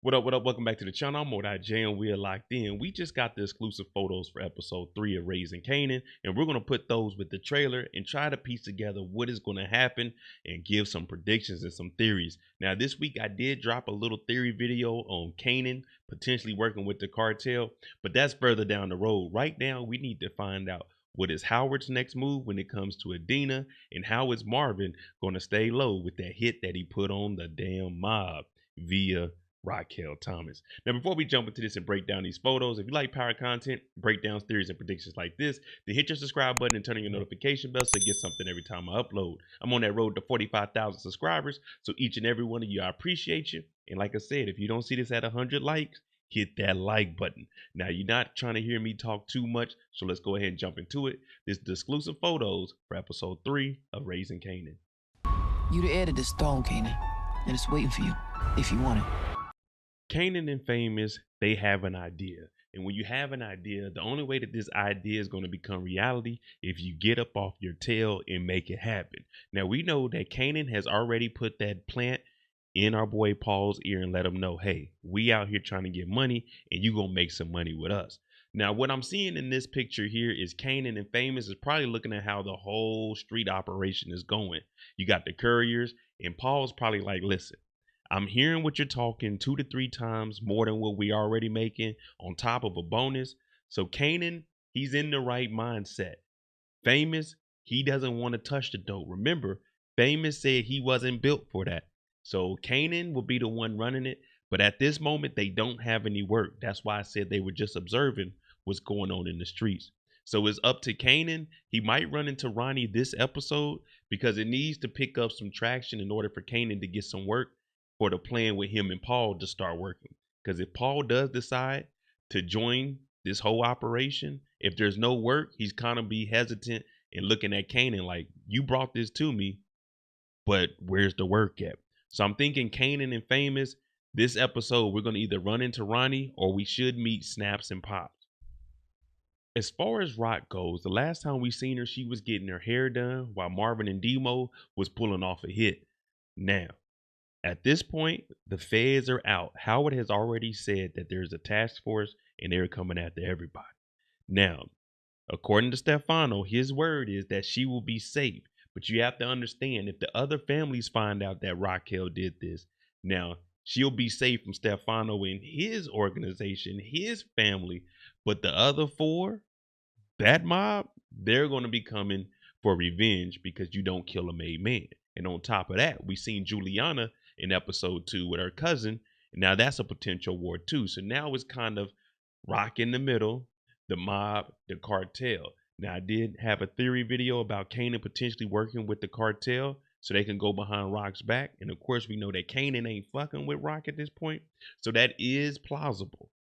What up, what up? Welcome back to the channel. I'm J and we're locked in. We just got the exclusive photos for episode 3 of Raising Kanan, and we're going to put those with the trailer and try to piece together what is going to happen and give some predictions and some theories. Now, this week I did drop a little theory video on Kanan potentially working with the cartel, but that's further down the road. Right now, we need to find out what is Howard's next move when it comes to Adena, and how is Marvin going to stay low with that hit that he put on the damn mob via Raquel Thomas. Now, before we jump into this and break down these photos, if you like power content, breakdowns, theories, and predictions like this, then hit your subscribe button and turn on your notification bell so you get something every time I upload. I'm on that road to 45,000 subscribers, so each and every one of you, I appreciate you. And like I said, if you don't see this at 100 likes, hit that like button. Now, you're not trying to hear me talk too much, so let's go ahead and jump into it. This is the exclusive photos for episode 3 of Raising Kanan. You the heir to this throne, Kanan, and it's waiting for you if you want it. Kanan and Famous, they have an idea. And when you have an idea, the only way that this idea is going to become reality if you get up off your tail and make it happen. Now, we know that Kanan has already put that plant in our boy Paul's ear and let him know, hey, we out here trying to get money and you going to make some money with us. Now, what I'm seeing in this picture here is Kanan and Famous is probably looking at how the whole street operation is going. You got the couriers, and Paul's probably like, listen, I'm hearing what you're talking 2 to 3 times more than what we already making on top of a bonus. So Kanan, he's in the right mindset. Famous, he doesn't want to touch the dope. Remember, Famous said he wasn't built for that. So Kanan will be the one running it. But at this moment, they don't have any work. That's why I said they were just observing what's going on in the streets. So it's up to Kanan. He might run into Ronnie this episode because it needs to pick up some traction in order for Kanan to get some work for the plan with him and Paul to start working. Because if Paul does decide to join this whole operation, if there's no work, he's kind of be hesitant and looking at Kanan like, you brought this to me, but where's the work at? So I'm thinking Kanan and Famous, this episode, we're going to either run into Ronnie or we should meet Snaps and Pops. As far as Rock goes, the last time we seen her, she was getting her hair done while Marvin and Demo was pulling off a hit. Now, at this point, the feds are out. Howard has already said that there's a task force and they're coming after everybody. Now, according to Stefano, his word is that she will be safe. But you have to understand, if the other families find out that Raquel did this, now she'll be safe from Stefano and his organization, his family. But the other 4, that mob, they're going to be coming for revenge because you don't kill a made man. And on top of that, we seen Juliana in episode 2 with her cousin. Now that's a potential war too. So now it's kind of Rock in the middle, the mob, the cartel. Now I did have a theory video about Kanan potentially working with the cartel so they can go behind Rock's back. And of course, we know that Kanan ain't fucking with Rock at this point. So that is plausible.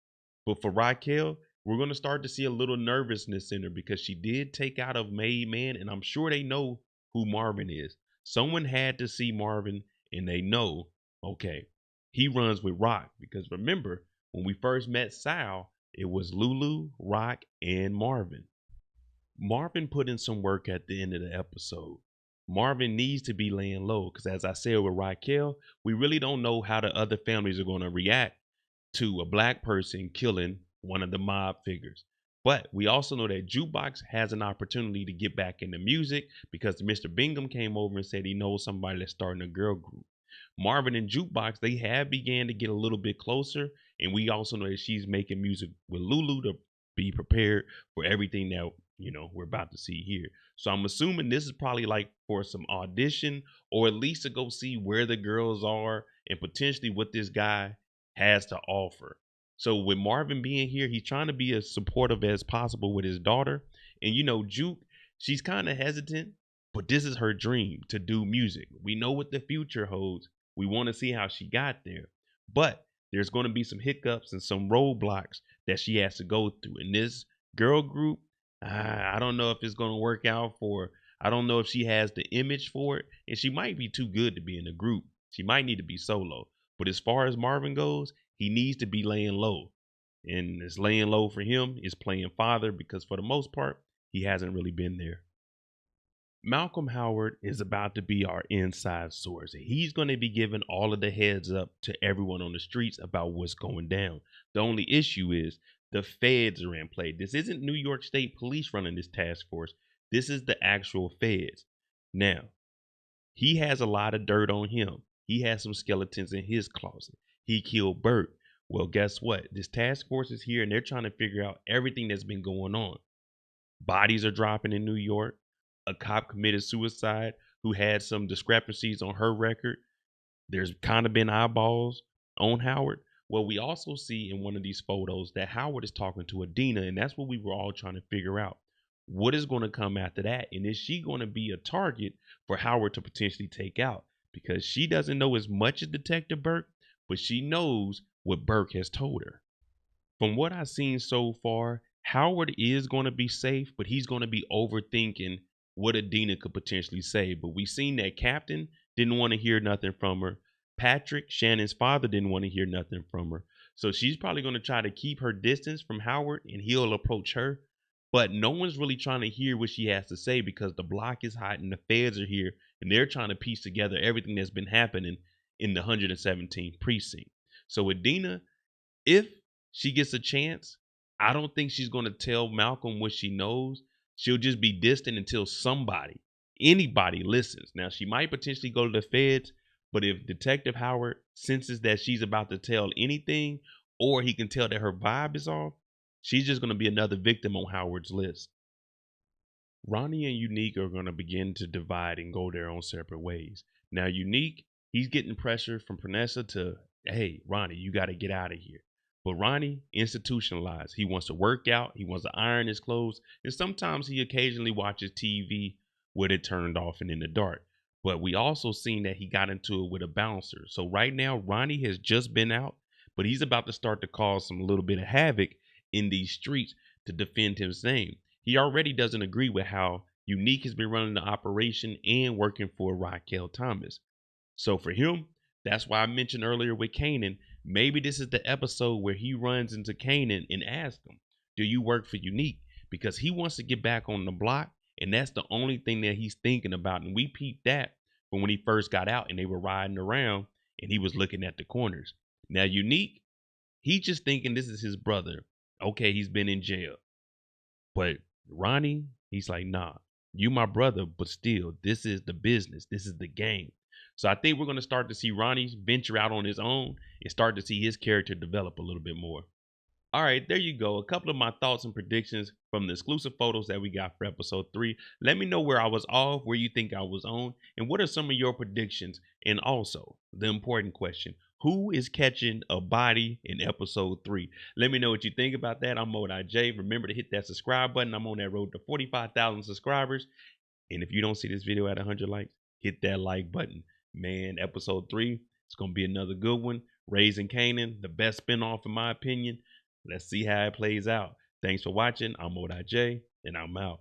But for Raquel, we're going to start to see a little nervousness in her because she did take out a made man. And I'm sure they know who Marvin is. Someone had to see Marvin and they know, okay, he runs with Rock. Because remember, when we first met Sal, it was Lulu, Rock, and Marvin. Marvin put in some work at the end of the episode. Marvin needs to be laying low because, as I said with Raquel, we really don't know how the other families are going to react to a black person killing one of the mob figures. But we also know that Jukebox has an opportunity to get back into music because Mr. Bingham came over and said he knows somebody that's starting a girl group. Marvin and Jukebox, they have began to get a little bit closer. And we also know that she's making music with Lulu to be prepared for everything that, we're about to see here. So I'm assuming this is probably like for some audition or at least to go see where the girls are and potentially what this guy has to offer. So with Marvin being here, he's trying to be as supportive as possible with his daughter. And, Juke, she's kind of hesitant, but this is her dream to do music. We know what the future holds. We want to see how she got there. But there's going to be some hiccups and some roadblocks that she has to go through. In this girl group, I don't know if it's going to work out for her. I don't know if she has the image for it. And she might be too good to be in a group. She might need to be solo. But as far as Marvin goes, he needs to be laying low. And this laying low for him is playing father because for the most part, he hasn't really been there. Malcolm Howard is about to be our inside source. He's going to be giving all of the heads up to everyone on the streets about what's going down. The only issue is the feds are in play. This isn't New York State Police running this task force. This is the actual feds. Now, he has a lot of dirt on him. He has some skeletons in his closet. He killed Burke. Well, guess what? This task force is here and they're trying to figure out everything that's been going on. Bodies are dropping in New York. A cop committed suicide who had some discrepancies on her record. There's kind of been eyeballs on Howard. Well, we also see in one of these photos that Howard is talking to Adena, and that's what we were all trying to figure out. What is going to come after that? And is she going to be a target for Howard to potentially take out? Because she doesn't know as much as Detective Burke, but she knows what Burke has told her. From what I've seen so far, Howard is going to be safe, but he's going to be overthinking what Adena could potentially say. But we seen that Captain didn't want to hear nothing from her. Patrick, Shannon's father, didn't want to hear nothing from her. So she's probably going to try to keep her distance from Howard and he'll approach her. But no one's really trying to hear what she has to say because the block is hot and the feds are here and they're trying to piece together everything that's been happening in the 117th precinct. So Adena, if she gets a chance, I don't think she's going to tell Malcolm what she knows. She'll just be distant until anybody listens. Now, she might potentially go to the feds, but if Detective Howard senses that she's about to tell anything, or he can tell that her vibe is off, she's just going to be another victim on Howard's list. Ronnie and Unique are going to begin to divide and go their own separate ways. Now, Unique, he's getting pressure from Vanessa to, hey, Ronnie, you got to get out of here. But Ronnie institutionalized. He wants to work out. He wants to iron his clothes. And sometimes he occasionally watches TV with it turned off and in the dark. But we also seen that he got into it with a bouncer. So right now, Ronnie has just been out, but he's about to start to cause some little bit of havoc in these streets to defend his name. He already doesn't agree with how Unique has been running the operation and working for Raquel Thomas. So for him, that's why I mentioned earlier with Kanan, maybe this is the episode where he runs into Kanan and asks him, do you work for Unique? Because he wants to get back on the block, and that's the only thing that he's thinking about. And we peeped that from when he first got out and they were riding around and he was looking at the corners. Now, Unique, he just thinking this is his brother. Okay, he's been in jail. But Ronnie, he's like, nah, you my brother, but still, this is the business. This is the game. So I think we're going to start to see Ronnie venture out on his own and start to see his character develop a little bit more. All right, there you go. A couple of my thoughts and predictions from the exclusive photos that we got for episode 3. Let me know where I was off, where you think I was on, and what are some of your predictions? And also, the important question, who is catching a body in episode 3? Let me know what you think about that. I'm J. Remember to hit that subscribe button. I'm on that road to 45,000 subscribers. And if you don't see this video at 100 likes, hit that like button. Man, episode 3, it's going to be another good one. Raising Kanan, the best spinoff in my opinion. Let's see how it plays out. Thanks for watching. I'm J, and I'm out.